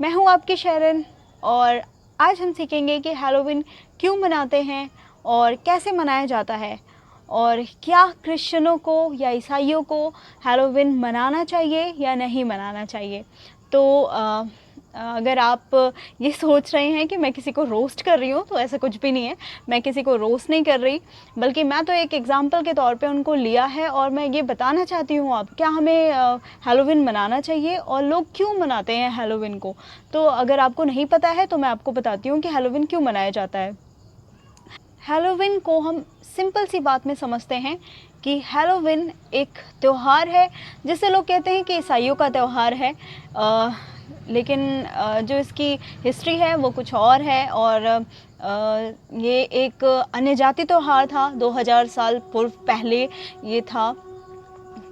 मैं हूँ आपकी शरण और आज हम सीखेंगे कि हैलोवीन क्यों मनाते हैं और कैसे मनाया जाता है और क्या क्रिश्चियनों को या ईसाइयों को हैलोवीन मनाना चाहिए या नहीं मनाना चाहिए। तो अगर आप ये सोच रहे हैं कि मैं किसी को रोस्ट कर रही हूँ तो ऐसा कुछ भी नहीं है। मैं किसी को रोस्ट नहीं कर रही, बल्कि मैं तो एक एग्ज़ाम्पल के तौर पे उनको लिया है और मैं ये बताना चाहती हूँ आप क्या हमें हैलोवीन मनाना चाहिए और लोग क्यों मनाते हैं हैलोवीन को। तो अगर आपको नहीं पता है तो मैं आपको बताती हूँ कि हैलोवीन क्यों मनाया जाता है। हैलोवीन को हम सिंपल सी बात में समझते हैं कि हैलोवीन एक त्यौहार है जिसे लोग कहते हैं कि ईसाइयों का त्यौहार है, लेकिन जो इसकी हिस्ट्री है वो कुछ और है और ये एक अन्य जाति त्यौहार था। 2000 साल पूर्व पहले ये था,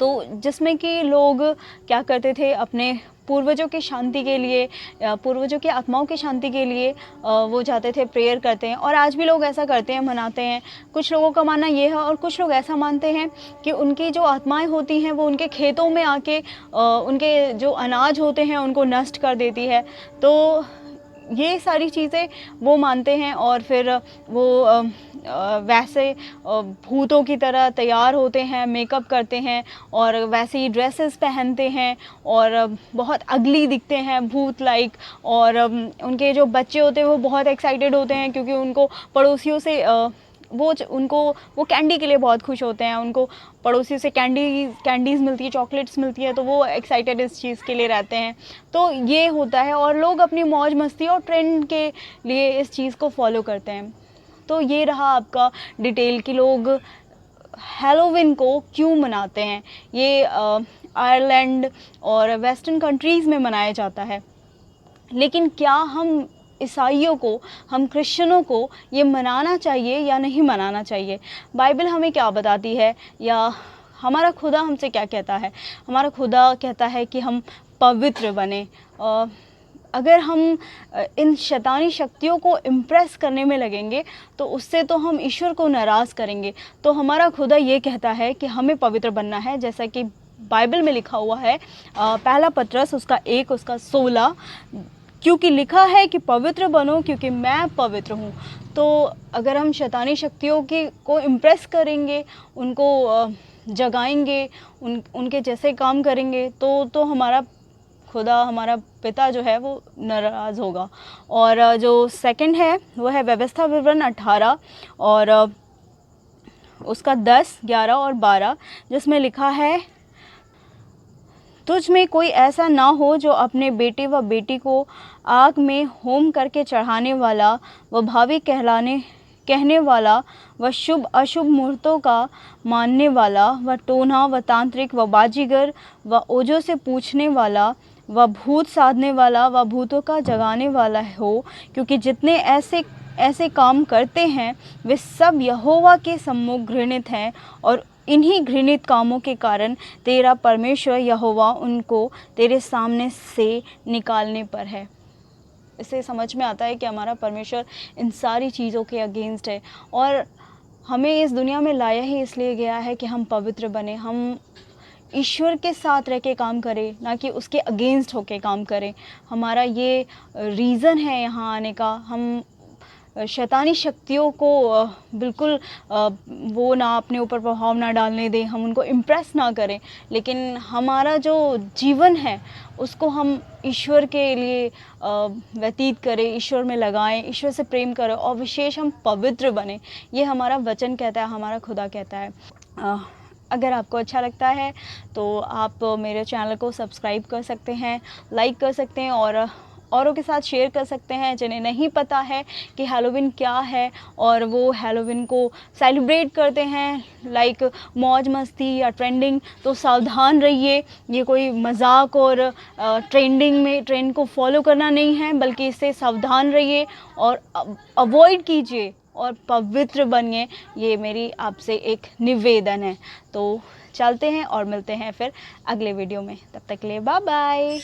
तो जिसमें कि लोग क्या करते थे, अपने पूर्वजों की शांति के लिए, पूर्वजों की आत्माओं की शांति के लिए वो जाते थे, प्रेयर करते हैं और आज भी लोग ऐसा करते हैं, मनाते हैं। कुछ लोगों का मानना ये है और कुछ लोग ऐसा मानते हैं कि उनकी जो आत्माएं होती हैं वो उनके खेतों में आके उनके जो अनाज होते हैं उनको नष्ट कर देती है। तो ये सारी चीज़ें वो मानते हैं और फिर वो वैसे भूतों की तरह तैयार होते हैं, मेकअप करते हैं और वैसे ही ड्रेसेस पहनते हैं और बहुत अगली दिखते हैं, भूत लाइक। और उनके जो बच्चे होते हैं वो बहुत एक्साइटेड होते हैं क्योंकि उनको पड़ोसियों से वो कैंडी के लिए बहुत खुश होते हैं। उनको पड़ोसियों से कैंडीज़ मिलती है, चॉकलेट्स मिलती है, तो वो एक्साइटेड इस चीज़ के लिए रहते हैं। तो ये होता है और लोग अपनी मौज मस्ती और ट्रेंड के लिए इस चीज़ को फॉलो करते हैं। तो ये रहा आपका डिटेल कि लोग हैलोवीन को क्यों मनाते हैं। ये आयरलैंड और वेस्टर्न कंट्रीज़ में मनाया जाता है, लेकिन क्या हम ईसाइयों को, हम क्रिश्चियनों को ये मनाना चाहिए या नहीं मनाना चाहिए? बाइबल हमें क्या बताती है या हमारा खुदा हमसे क्या कहता है? हमारा खुदा कहता है कि हम पवित्र बने। अगर हम इन शैतानी शक्तियों को इम्प्रेस करने में लगेंगे तो उससे तो हम ईश्वर को नाराज़ करेंगे। तो हमारा खुदा ये कहता है कि हमें पवित्र बनना है, जैसा कि बाइबल में लिखा हुआ है, पहला पत्रस उसका 1 उसका 16, क्योंकि लिखा है कि पवित्र बनो क्योंकि मैं पवित्र हूँ। तो अगर हम शैतानी शक्तियों को इम्प्रेस करेंगे, उनको जगाएंगे, उनके जैसे काम करेंगे तो हमारा खुदा, हमारा पिता जो है वो नाराज़ होगा। और जो सेकंड है वो है व्यवस्था विवरण 18 और उसका 10, 11 और 12, जिसमें लिखा है, तुझ में कोई ऐसा ना हो जो अपने बेटे व बेटी को आग में होम करके चढ़ाने वाला व भावी कहने वाला व शुभ अशुभ मुहूर्तों का मानने वाला व टोना व तांत्रिक व बाजीगर व ओजों से पूछने वाला व भूत साधने वाला व भूतों का जगाने वाला हो, क्योंकि जितने ऐसे काम करते हैं वे सब यहोवा के सम्मुख घृणित हैं और इन्हीं घृणित कामों के कारण तेरा परमेश्वर यहोवा उनको तेरे सामने से निकालने पर है। इससे समझ में आता है कि हमारा परमेश्वर इन सारी चीज़ों के अगेंस्ट है और हमें इस दुनिया में लाया ही इसलिए गया है कि हम पवित्र बने, हम ईश्वर के साथ रह के काम करें, ना कि उसके अगेंस्ट होके काम करें। हमारा ये रीज़न है यहाँ आने का। हम शैतानी शक्तियों को बिल्कुल वो ना अपने ऊपर प्रभाव ना डालने दें, हम उनको इम्प्रेस ना करें, लेकिन हमारा जो जीवन है उसको हम ईश्वर के लिए व्यतीत करें, ईश्वर में लगाएं, ईश्वर से प्रेम करें और विशेष हम पवित्र बने। ये हमारा वचन कहता है, हमारा खुदा कहता है। अगर आपको अच्छा लगता है तो आप मेरे चैनल को सब्सक्राइब कर सकते हैं, लाइक कर सकते हैं और औरों के साथ शेयर कर सकते हैं जिन्हें नहीं पता है कि हैलोवीन क्या है और वो हैलोवीन को सेलिब्रेट करते हैं लाइक मौज मस्ती या ट्रेंडिंग। तो सावधान रहिए, ये कोई मजाक और ट्रेंड को फॉलो करना नहीं है, बल्कि इससे सावधान रहिए और अवॉइड कीजिए और पवित्र बनिए। ये मेरी आपसे एक निवेदन है। तो चलते हैं और मिलते हैं फिर अगले वीडियो में। तब तक के लिए बाय बाय।